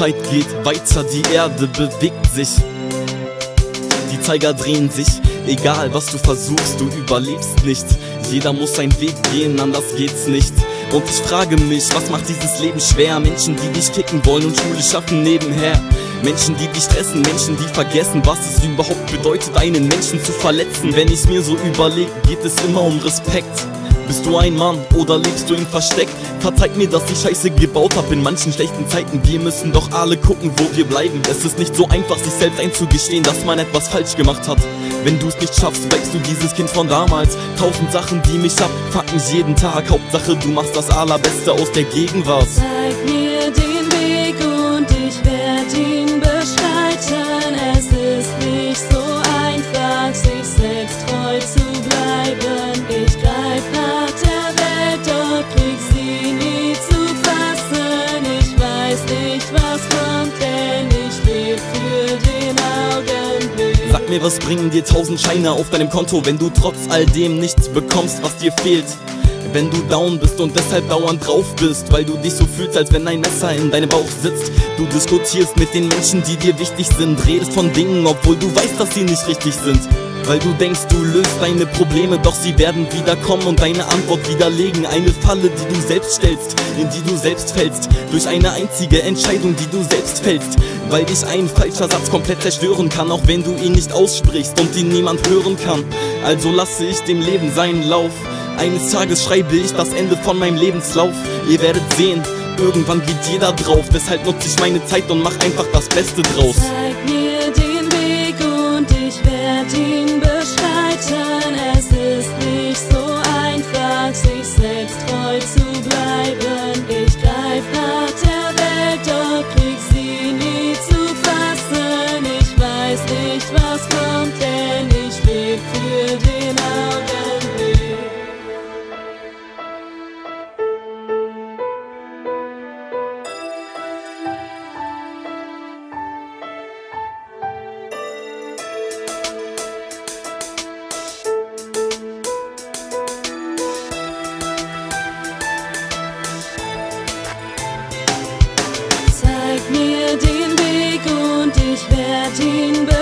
Zeit geht weiter, die Erde bewegt sich. Die Zeiger drehen sich, egal was du versuchst, du überlebst nicht. Jeder muss seinen Weg gehen, anders geht's nicht. Und ich frage mich, was macht dieses Leben schwer? Menschen, die dich ficken wollen und Schule schaffen nebenher. Menschen, die dich stressen, Menschen, die vergessen, was es überhaupt bedeutet, einen Menschen zu verletzen. Wenn ich's mir so überlege, geht es immer um Respekt. Bist du ein Mann oder lebst du im Versteck? Verzeiht mir, dass ich Scheiße gebaut hab in manchen schlechten Zeiten. Wir müssen doch alle gucken, wo wir bleiben. Es ist nicht so einfach, sich selbst einzugestehen, dass man etwas falsch gemacht hat. Wenn du's nicht schaffst, bleibst du dieses Kind von damals. 1000 Sachen, die mich abfucken jeden Tag. Hauptsache, du machst das Allerbeste aus der Gegenwart. Zeig mir den Weg und ich werd ihn beschreiten. Es ist nicht so einfach, sich selbst treu zu bleiben. Ich greif nach der Welt, doch krieg sie nie zu fassen. Ich weiß nicht, was kommt, denn ich leb für den Augenblick. Sag mir, was bringen dir 1000 Scheine auf deinem Konto, wenn du trotz all dem nichts bekommst, was dir fehlt? Wenn du down bist und deshalb dauernd drauf bist, weil du dich so fühlst, als wenn ein Messer in deinem Bauch sitzt. Du diskutierst mit den Menschen, die dir wichtig sind, redest von Dingen, obwohl du weißt, dass sie nicht richtig sind. Weil du denkst, du löst deine Probleme, doch sie werden wieder kommen und deine Antwort widerlegen. Eine Falle, die du selbst stellst, in die du selbst fällst, durch eine einzige Entscheidung, die du selbst fällst. Weil dich ein falscher Satz komplett zerstören kann, auch wenn du ihn nicht aussprichst und ihn niemand hören kann. Also lasse ich dem Leben seinen Lauf. Eines Tages schreibe ich das Ende von meinem Lebenslauf. Ihr werdet sehen, irgendwann geht jeder drauf. Deshalb nutze ich meine Zeit und mach einfach das Beste draus. Zeig mir den Weg und ich werd ihn beschreiten. Es ist nicht so einfach, sich selbst treu zu bleiben. Ich greif nach der Welt, doch krieg sie nie zu fassen. Ich weiß nicht, was kommt, denn ich leb für den Augenblick. Zeig mir den Weg und ich werd ihn beschreiten.